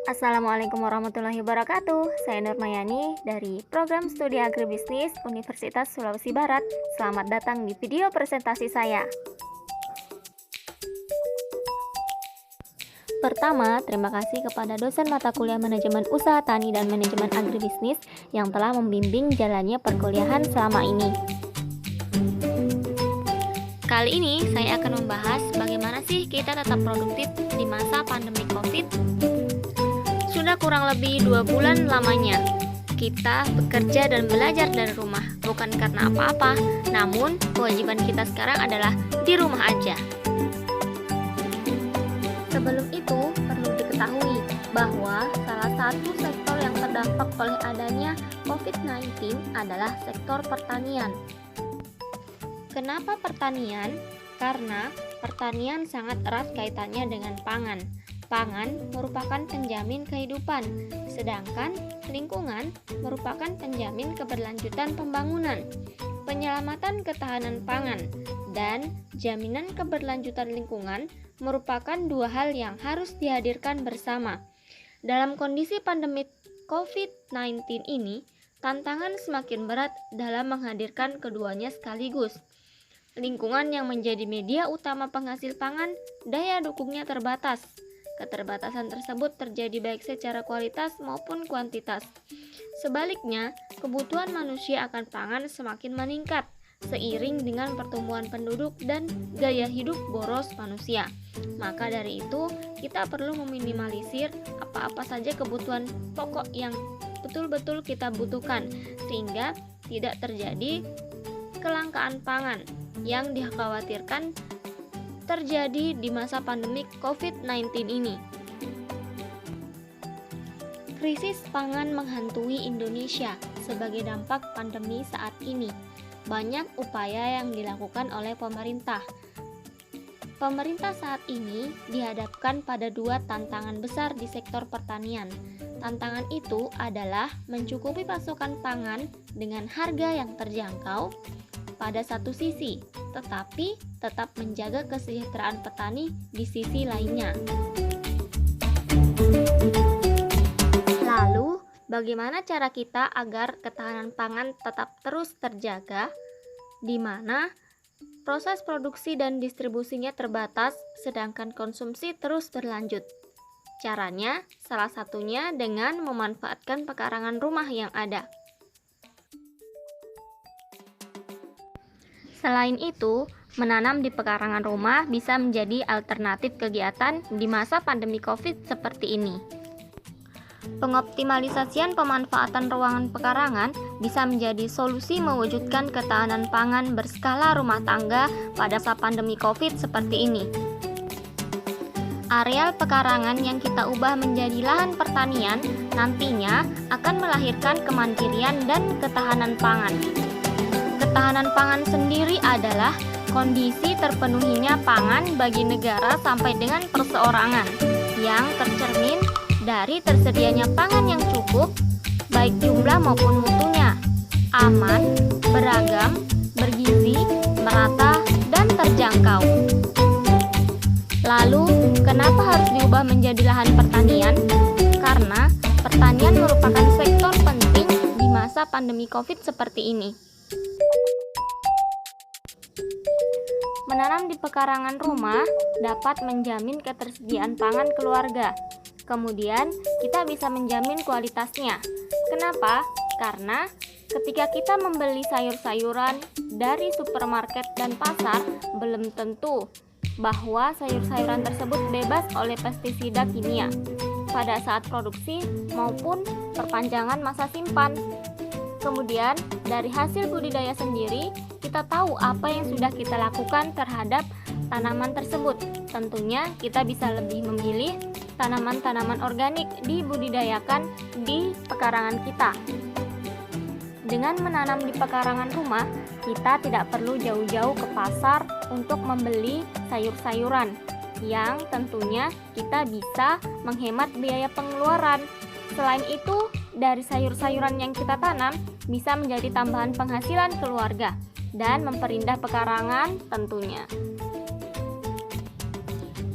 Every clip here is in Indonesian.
Assalamualaikum warahmatullahi wabarakatuh. Saya Nurmayani dari Program Studi Agribisnis Universitas Sulawesi Barat. Selamat datang di video presentasi saya. Pertama, terima kasih kepada dosen mata kuliah Manajemen Usaha Tani dan Manajemen Agribisnis yang telah membimbing jalannya perkuliahan selama ini. Kali ini saya akan membahas bagaimana sih kita tetap produktif di masa pandemi COVID. Sudah kurang lebih 2 bulan lamanya kita bekerja dan belajar dari rumah, bukan karena apa-apa, namun kewajiban kita sekarang adalah di rumah aja. Sebelum itu, perlu diketahui bahwa salah satu sektor yang terdampak oleh adanya COVID-19 adalah sektor pertanian. Kenapa pertanian? Karena pertanian sangat erat kaitannya dengan pangan. Pangan merupakan penjamin kehidupan, sedangkan lingkungan merupakan penjamin keberlanjutan pembangunan. Penyelamatan ketahanan pangan dan jaminan keberlanjutan lingkungan merupakan dua hal yang harus dihadirkan bersama. Dalam kondisi pandemi COVID-19 ini, tantangan semakin berat dalam menghadirkan keduanya sekaligus. Lingkungan yang menjadi media utama penghasil pangan, daya dukungnya terbatas. Keterbatasan tersebut terjadi baik secara kualitas maupun kuantitas. Sebaliknya, kebutuhan manusia akan pangan semakin meningkat seiring dengan pertumbuhan penduduk dan gaya hidup boros manusia. Maka dari itu, kita perlu meminimalisir apa-apa saja kebutuhan pokok yang betul-betul kita butuhkan sehingga tidak terjadi kelangkaan pangan yang dikhawatirkan terjadi di masa pandemik COVID-19 ini. Krisis pangan menghantui Indonesia sebagai dampak pandemi saat ini. Banyak upaya yang dilakukan oleh pemerintah. Pemerintah saat ini dihadapkan pada dua tantangan besar di sektor pertanian. Tantangan itu adalah mencukupi pasokan pangan dengan harga yang terjangkau pada satu sisi, tetapi tetap menjaga kesejahteraan petani di sisi lainnya. Lalu, bagaimana cara kita agar ketahanan pangan tetap terus terjaga, di mana proses produksi dan distribusinya terbatas, sedangkan konsumsi terus berlanjut? Caranya, salah satunya dengan memanfaatkan pekarangan rumah yang ada. Selain itu, menanam di pekarangan rumah bisa menjadi alternatif kegiatan di masa pandemi COVID seperti ini. Pengoptimalisasian pemanfaatan ruangan pekarangan bisa menjadi solusi mewujudkan ketahanan pangan berskala rumah tangga pada masa pandemi COVID seperti ini. Areal pekarangan yang kita ubah menjadi lahan pertanian nantinya akan melahirkan kemandirian dan ketahanan pangan. Ketahanan pangan sendiri adalah kondisi terpenuhinya pangan bagi negara sampai dengan perseorangan yang tercermin dari tersedianya pangan yang cukup, baik jumlah maupun mutunya, aman, beragam, bergizi, merata, dan terjangkau. Lalu, kenapa harus diubah menjadi lahan pertanian? Karena pertanian merupakan sektor penting di masa pandemi COVID seperti ini. Menanam di pekarangan rumah dapat menjamin ketersediaan pangan keluarga. Kemudian, kita bisa menjamin kualitasnya. Kenapa? Karena ketika kita membeli sayur-sayuran dari supermarket dan pasar, belum tentu bahwa sayur-sayuran tersebut bebas oleh pestisida kimia pada saat produksi maupun perpanjangan masa simpan. Kemudian, dari hasil budidaya sendiri, kita tahu apa yang sudah kita lakukan terhadap tanaman tersebut. Tentunya kita bisa lebih memilih tanaman-tanaman organik dibudidayakan di pekarangan kita. Dengan menanam di pekarangan rumah, kita tidak perlu jauh-jauh ke pasar untuk membeli sayur-sayuran, yang tentunya kita bisa menghemat biaya pengeluaran. Selain itu, dari sayur-sayuran yang kita tanam bisa menjadi tambahan penghasilan keluarga dan memperindah pekarangan tentunya.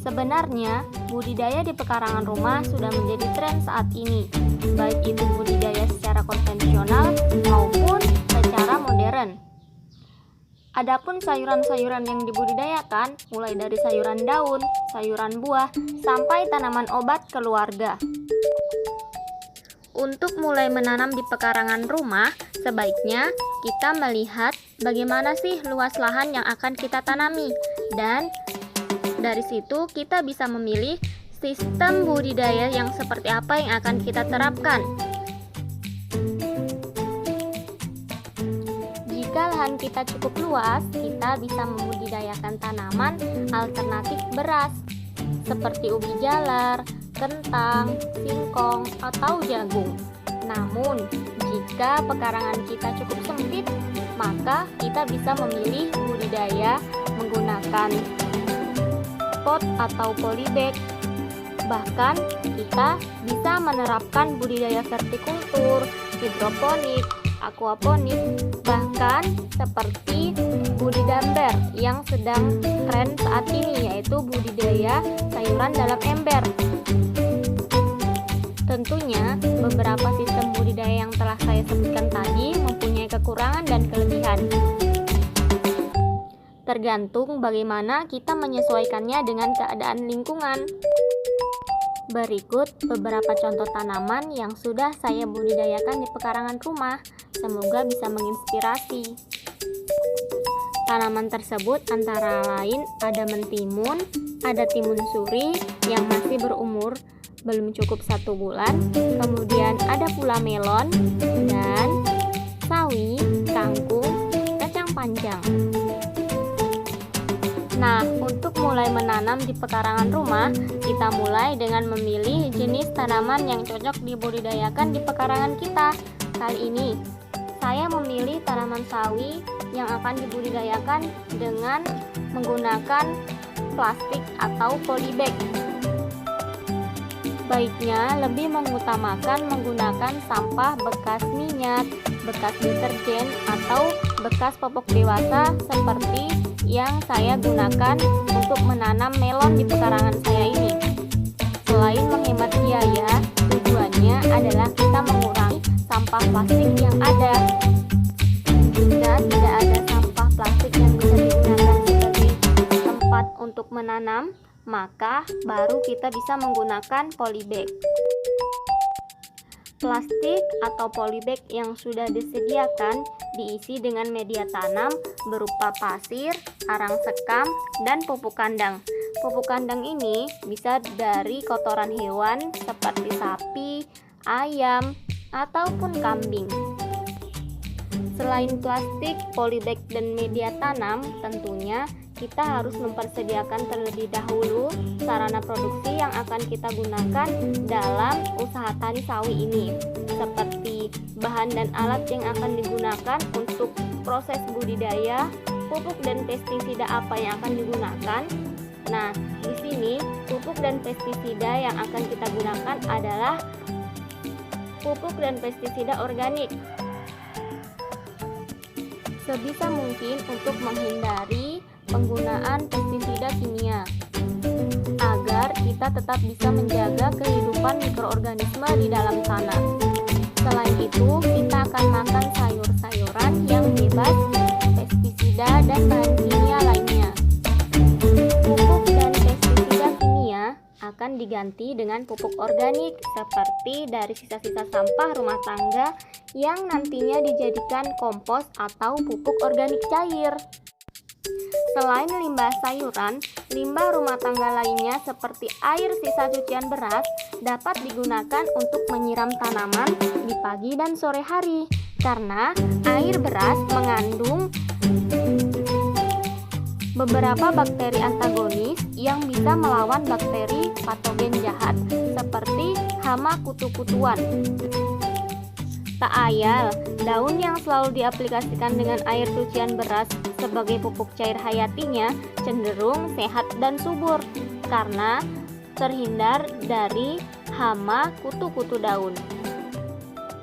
Sebenarnya, Budidaya di pekarangan rumah sudah menjadi tren saat ini, baik itu budidaya secara konvensional maupun secara modern. Adapun sayuran-sayuran yang dibudidayakan mulai dari sayuran daun, sayuran buah, sampai tanaman obat keluarga. Untuk mulai menanam di pekarangan rumah, sebaiknya kita melihat bagaimana sih luas lahan yang akan kita tanami, dan dari situ kita bisa memilih sistem budidaya yang seperti apa yang akan kita terapkan. Jika lahan kita cukup luas, kita bisa membudidayakan tanaman alternatif beras seperti ubi jalar, kentang, singkong, atau jagung. Namun, jika pekarangan kita cukup sempit, maka kita bisa memilih budidaya menggunakan pot atau polybag. Bahkan kita bisa menerapkan budidaya vertikultur, hidroponik, aquaponik, bahkan seperti budidamber yang sedang tren saat ini, yaitu budidaya sayuran dalam ember. Tentunya beberapa sistem budidaya yang telah saya sebutkan tadi mempunyai kekurangan dan kelebihan. Tergantung bagaimana kita menyesuaikannya dengan keadaan lingkungan. Berikut beberapa contoh tanaman yang sudah saya budidayakan di pekarangan rumah. Semoga bisa menginspirasi. Tanaman tersebut antara lain ada mentimun, ada timun suri yang masih berumur belum cukup 1 bulan, kemudian ada pula melon, dan sawi, kangkung, kacang panjang. Nah, untuk mulai menanam di pekarangan rumah, kita mulai dengan memilih jenis tanaman yang cocok dibudidayakan di pekarangan kita. Kali ini, saya memilih tanaman sawi yang akan dibudidayakan dengan menggunakan plastik atau polybag. Baiknya lebih mengutamakan menggunakan sampah bekas minyak, bekas deterjen, atau bekas popok dewasa seperti yang saya gunakan untuk menanam melon di pekarangan saya ini. Selain menghemat biaya, tujuannya adalah kita mengurangi sampah plastik yang ada. Jika tidak ada sampah plastik yang bisa digunakan sebagai tempat untuk menanam, maka baru kita bisa menggunakan polybag. Plastik atau polybag yang sudah disediakan diisi dengan media tanam berupa pasir, arang sekam, dan pupuk kandang. Pupuk kandang ini bisa dari kotoran hewan seperti sapi, ayam, ataupun kambing. Selain plastik, polybag, dan media tanam, tentunya kita harus mempersediakan terlebih dahulu sarana produksi yang akan kita gunakan dalam usaha tani sawi ini, seperti bahan dan alat yang akan digunakan untuk proses budidaya, pupuk dan pestisida apa yang akan digunakan. Nah, di sini pupuk dan pestisida yang akan kita gunakan adalah pupuk dan pestisida organik. Sebisa mungkin untuk menghindari penggunaan pestisida kimia agar kita tetap bisa menjaga kehidupan mikroorganisme di dalam tanah. Selain itu, kita akan makan sayur-sayuran yang bebas pestisida dan bahan kimia lainnya. Pupuk dan pestisida kimia akan diganti dengan pupuk organik seperti dari sisa-sisa sampah rumah tangga yang nantinya dijadikan kompos atau pupuk organik cair. Selain limbah sayuran, limbah rumah tangga lainnya seperti air sisa cucian beras dapat digunakan untuk menyiram tanaman di pagi dan sore hari, karena air beras mengandung beberapa bakteri antagonis yang bisa melawan bakteri patogen jahat seperti hama kutu-kutuan. Tak ayal, daun yang selalu diaplikasikan dengan air cucian beras sebagai pupuk cair hayatinya cenderung sehat dan subur karena terhindar dari hama kutu-kutu daun.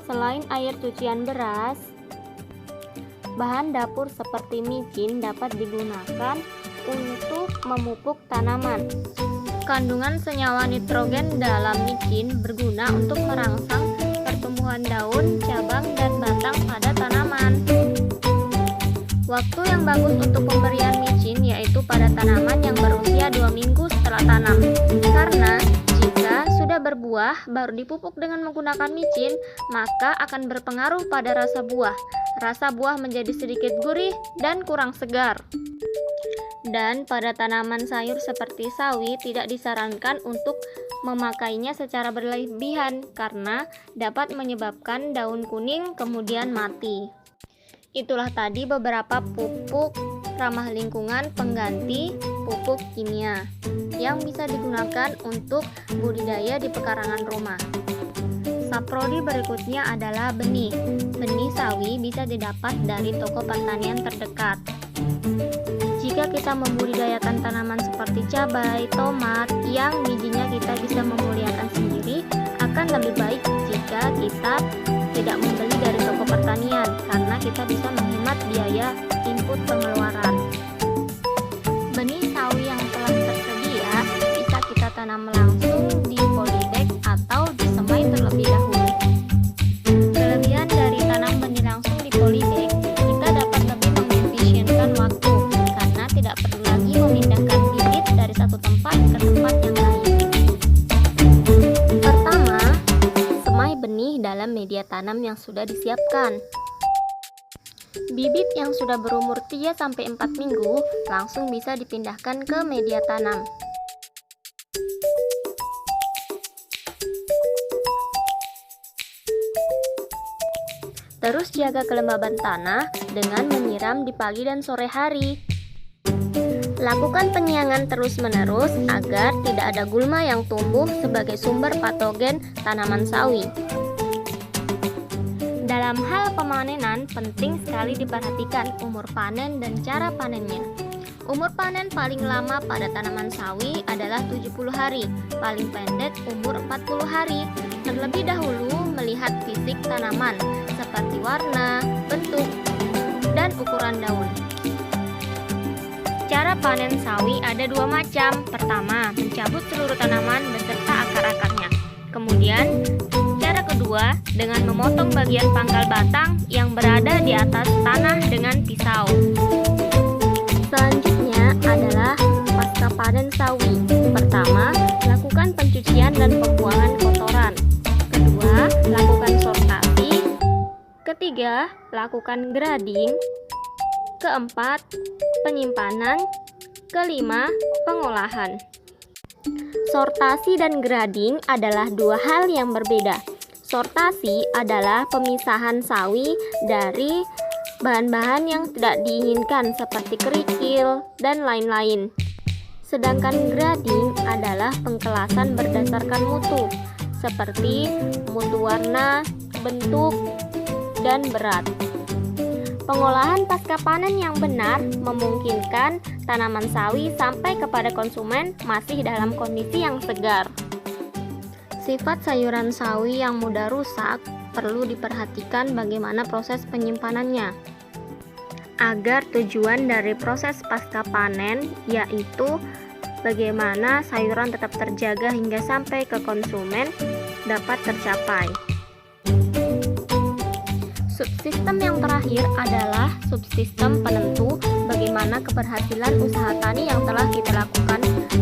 Selain air cucian beras, bahan dapur seperti micin dapat digunakan untuk memupuk tanaman. Kandungan senyawa nitrogen dalam micin berguna untuk merangsang pertumbuhan daun, cabang, dan batang pada tanaman. Waktu yang bagus untuk pemberian micin yaitu pada tanaman yang berusia 2 minggu setelah tanam. Karena jika sudah berbuah baru dipupuk dengan menggunakan micin, maka akan berpengaruh pada rasa buah. Rasa buah menjadi sedikit gurih dan kurang segar. Dan pada tanaman sayur seperti sawi tidak disarankan untuk memakainya secara berlebihan karena dapat menyebabkan daun kuning kemudian mati. Itulah tadi beberapa pupuk ramah lingkungan pengganti pupuk kimia yang bisa digunakan untuk budidaya di pekarangan rumah. Saprodi berikutnya adalah benih. Benih sawi bisa didapat dari toko pertanian terdekat. Jika kita membudidayakan tanaman seperti cabai, tomat, yang bijinya kita bisa memuliakan sendiri, akan lebih baik jika kita tidak membeli dari toko pertanian, karena kita bisa menghemat biaya input pengeluaran. Benih sawi yang telah tersedia bisa kita tanam langsung di polybag atau disemai terlebih dahulu. Kelebihan dari tanam benih langsung di polybag, kita dapat lebih mengefisienkan waktu karena tidak perlu lagi memindahkan bibit dari satu tempat ke tempat yang lain. Pertama, semai benih dalam media tanam yang sudah disiapkan. Bibit yang sudah berumur 3-4 minggu langsung bisa dipindahkan ke media tanam. Terus jaga kelembaban tanah dengan menyiram di pagi dan sore hari. Lakukan penyiangan terus-menerus agar tidak ada gulma yang tumbuh sebagai sumber patogen tanaman sawi. Dalam hal pemanenan, penting sekali diperhatikan umur panen dan cara panennya. Umur panen paling lama pada tanaman sawi adalah 70 hari, paling pendek umur 40 hari. Terlebih dahulu melihat fisik tanaman, seperti warna, bentuk, dan ukuran daun. Cara panen sawi ada 2 macam. Pertama, mencabut seluruh tanaman beserta akar-akarnya. Kemudian, cara kedua dengan memotong bagian pangkal batang yang berada di atas tanah dengan pisau. Selanjutnya adalah pasca panen sawi. Pertama, lakukan pencucian dan pembuangan kotoran. Kedua, lakukan sortasi. Ketiga, lakukan grading. Keempat, penyimpanan. Kelima, pengolahan. Sortasi dan grading adalah 2 hal yang berbeda. Sortasi adalah pemisahan sawi dari bahan-bahan yang tidak diinginkan seperti kerikil dan lain-lain. Sedangkan grading adalah pengkelasan berdasarkan mutu, seperti mutu warna, bentuk, dan berat. Pengolahan pasca panen yang benar memungkinkan tanaman sawi sampai kepada konsumen masih dalam kondisi yang segar. Sifat sayuran sawi yang mudah rusak perlu diperhatikan bagaimana proses penyimpanannya. Agar tujuan dari proses pasca panen yaitu bagaimana sayuran tetap terjaga hingga sampai ke konsumen dapat tercapai. Subsistem yang terakhir adalah subsistem penentu bagaimana keberhasilan usaha tani yang telah kita lakukan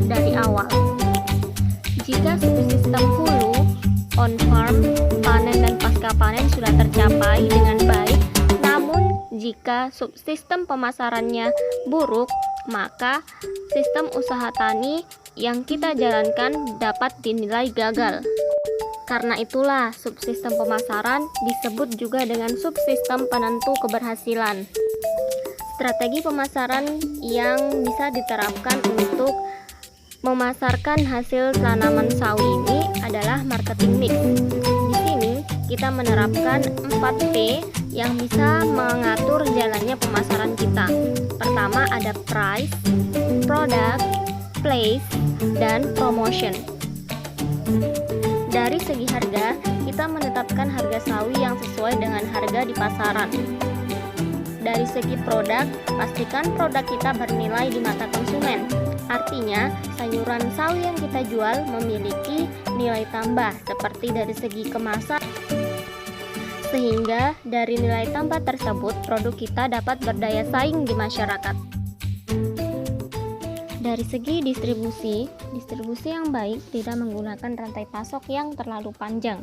dari awal. Jika subsistem hulu, on farm, panen dan pasca panen sudah tercapai dengan baik, namun jika subsistem pemasarannya buruk, maka sistem usaha tani yang kita jalankan dapat dinilai gagal. Karena itulah subsistem pemasaran disebut juga dengan subsistem penentu keberhasilan. Strategi pemasaran yang bisa diterapkan untuk memasarkan hasil tanaman sawi ini adalah marketing mix. Di sini kita menerapkan 4P yang bisa mengatur jalannya pemasaran kita. Pertama ada price, product, place, dan promotion. Dari segi harga, kita menetapkan harga sawi yang sesuai dengan harga di pasaran. Dari segi produk, pastikan produk kita bernilai di mata konsumen. Artinya, sayuran sawi yang kita jual memiliki nilai tambah seperti dari segi kemasan, sehingga dari nilai tambah tersebut produk kita dapat berdaya saing di masyarakat. Dari segi distribusi yang baik tidak menggunakan rantai pasok yang terlalu panjang.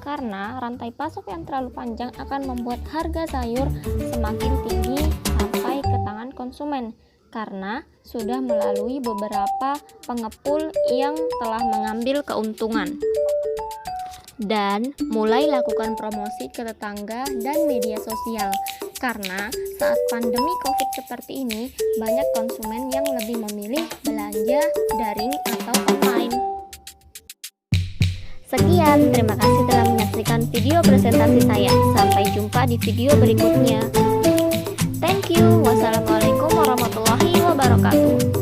Karena rantai pasok yang terlalu panjang akan membuat harga sayur semakin tinggi sampai ke tangan konsumen, karena sudah melalui beberapa pengepul yang telah mengambil keuntungan. Dan mulai lakukan promosi ke tetangga dan media sosial, karena saat pandemi COVID seperti ini, banyak konsumen yang lebih memilih belanja daring atau online. Sekian, terima kasih telah menyaksikan video presentasi saya. Sampai jumpa di video berikutnya. Thank you. Wassalamualaikum warahmatullahi wabarakatuh.